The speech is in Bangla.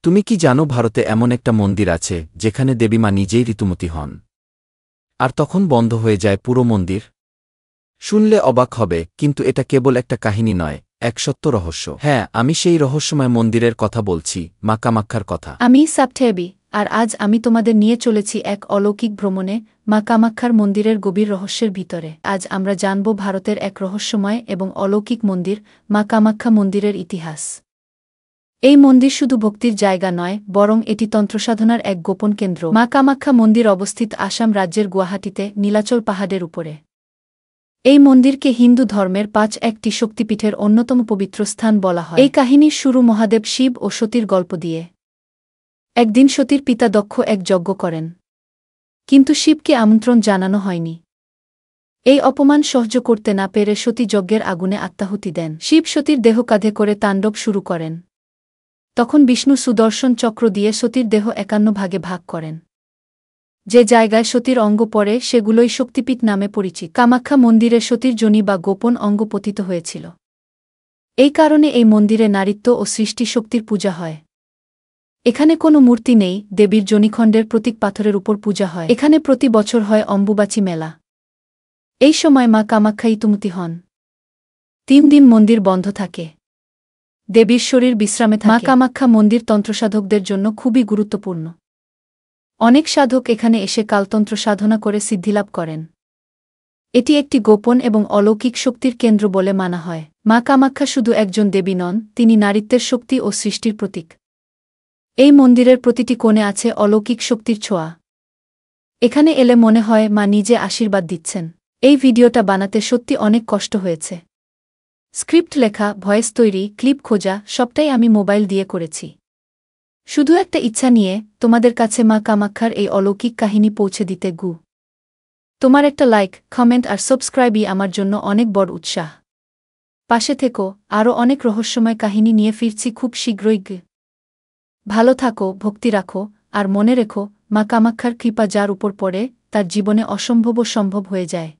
তুমি কি জানো ভারতে এমন একটা মন্দির আছে যেখানে দেবীমা নিজেই ঋতুমতী হন, আর তখন বন্ধ হয়ে যায় পুরো মন্দির? শুনলে অবাক হবে, কিন্তু এটা কেবল একটা কাহিনী নয়, এক সত্য রহস্য। হ্যাঁ, আমি সেই রহস্যময় মন্দিরের কথা বলছি, মা কামাক্ষার কথা। আমি সাবঠেবি, আর আজ আমি তোমাদের নিয়ে চলেছি এক অলৌকিক ভ্রমণে মা কামাক্ষার মন্দিরের গভীর রহস্যের ভিতরে। আজ আমরা জানব ভারতের এক রহস্যময় এবং অলৌকিক মন্দির, মা কামাক্ষা মন্দিরের ইতিহাস। এই মন্দির শুধু ভক্তির জায়গা নয়, বরং এটি তন্ত্রসাধনার এক গোপন কেন্দ্র। মা কামাক্ষা মন্দির অবস্থিত আসাম রাজ্যের গুয়াহাটিতে নীলাচল পাহাড়ের উপরে। এই মন্দিরকে হিন্দু ধর্মের একটি শক্তিপীঠের অন্যতম পবিত্র স্থান বলা হয়। এই কাহিনীর শুরু মহাদেব শিব ও সতীর গল্প দিয়ে। একদিন সতীর পিতা দক্ষ এক যজ্ঞ করেন, কিন্তু শিবকে আমন্ত্রণ জানানো হয়নি। এই অপমান সহ্য করতে না পেরে সতী যজ্ঞের আগুনে আত্মাহুতি দেন। শিব সতীর দেহ কাঁধে করে তাণ্ডব শুরু করেন। তখন বিষ্ণু সুদর্শন চক্র দিয়ে সতীর দেহ ৫১ ভাগে ভাগ করেন। যে জায়গায় সতীর অঙ্গ পড়ে সেগুলোই শক্তিপীঠ নামে পরিচিত। কামাক্ষা মন্দিরে সতীর যোনি বা গোপন অঙ্গ পতিত হয়েছিল। এই কারণে এই মন্দিরে নারীত্ব ও সৃষ্টি শক্তির পূজা হয়। এখানে কোনো মূর্তি নেই, দেবীর যোনিখণ্ডের প্রতীক পাথরের উপর পূজা হয়। এখানে প্রতি বছর হয় অম্বুবাচী মেলা। এই সময় মা কামাক্ষা ঋতুমতী হন। ৩ দিন মন্দির বন্ধ থাকে। দেবীর শরীর বিশ্রামে থাকে। মা কামাক্ষা মন্দির তন্ত্রসাধকদের জন্য খুবই গুরুত্বপূর্ণ। অনেক সাধক এখানে এসে কালতন্ত্র সাধনা করে সিদ্ধিলাভ করেন। এটি একটি গোপন এবং অলৌকিক শক্তির কেন্দ্র বলে মানা হয়। মা কামাক্ষা শুধু একজন দেবী নন, তিনি নারীত্বের শক্তি ও সৃষ্টির প্রতীক। এই মন্দিরের প্রতিটি কোণে আছে অলৌকিক শক্তির ছোঁয়া। এখানে এলে মনে হয় মা নিজে আশীর্বাদ দিচ্ছেন। এই ভিডিওটা বানাতে সত্যি অনেক কষ্ট হয়েছে। স্ক্রিপ্ট লেখা, ভয়েস তৈরি, ক্লিপ খোঁজা সবটাই আমি মোবাইল দিয়ে করেছি। শুধু একটা ইচ্ছা নিয়ে, তোমাদের কাছে মা কামাক্ষার এই অলৌকিক কাহিনী পৌঁছে দিতে। তোমার একটা লাইক, কমেন্ট আর সাবস্ক্রাইবই আমার জন্য অনেক বড় উৎসাহ। পাশে থেকো, আরও অনেক রহস্যময় কাহিনী নিয়ে ফিরছি খুব শীঘ্রই। ভালো থাকো, ভক্তি রাখো, আর মনে রেখো, মা কামাক্ষার কৃপা যার উপর পড়ে তার জীবনে অসম্ভবও সম্ভব হয়ে যায়।